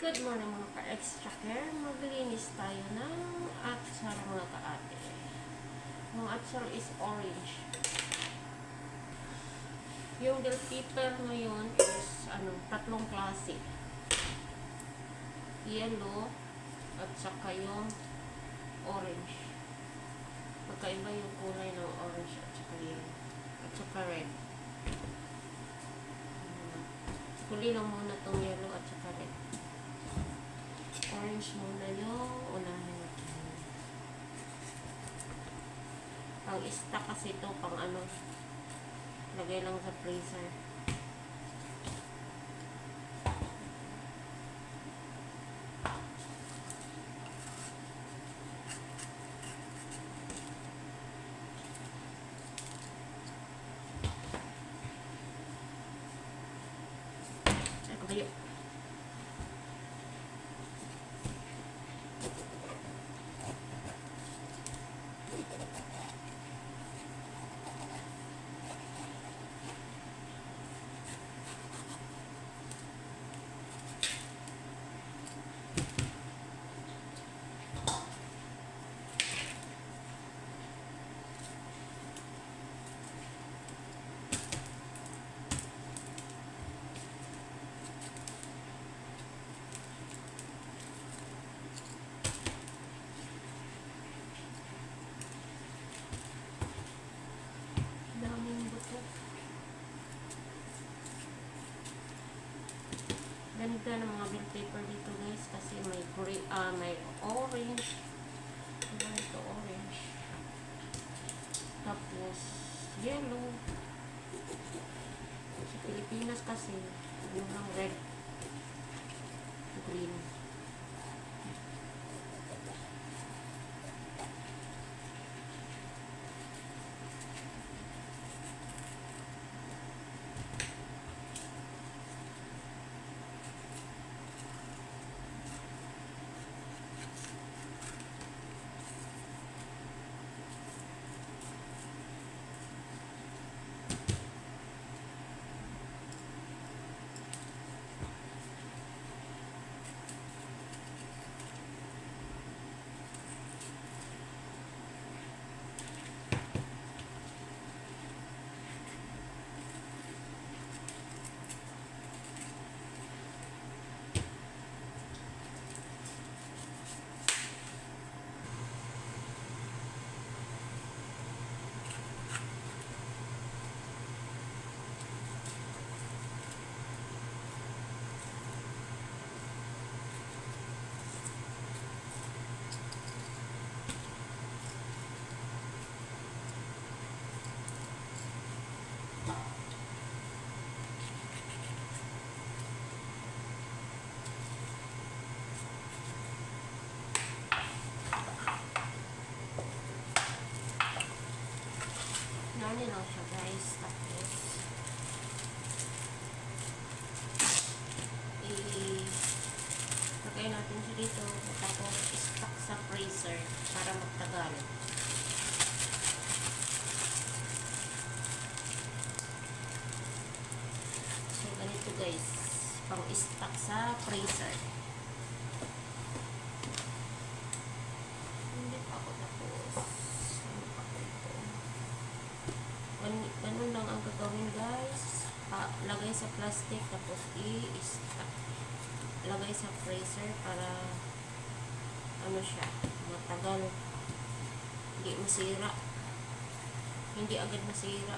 Good morning mga ka-extraker. Maglinis tayo ng atsar mga kaate. Yung atsar is orange. Yung bell pepper ngayon is tatlong klase. Yellow at saka yung orange. Magkaiba yung kulay ng orange at saka yellow. At saka red. Huli lang muna tong yellow at saka red. Orange muna yung unahin natin. Pang stock kasi ito, pang lagay lang sa freezer. Ay, kabayo. Ganda ng mga bell pepper dito guys kasi may green, may orange. Ito orange. Tapos yellow. Sa Pilipinas kasi yung lang red, green. Nani lang siya guys. Tapos ilagay natin siya dito. Tapos stock sa freezer para magtagal. So ganito guys, pang stock sa freezer. Hindi pa ako tapos. Ganun lang ang gagawin guys. Lagay sa plastic tapos i-stock. Lagay sa freezer para siya, matagal. Hindi masira. Hindi agad masira.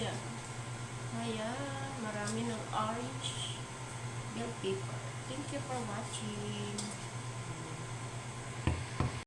Yan. Ayan, marami ng orange bell pepper. Thank you for watching.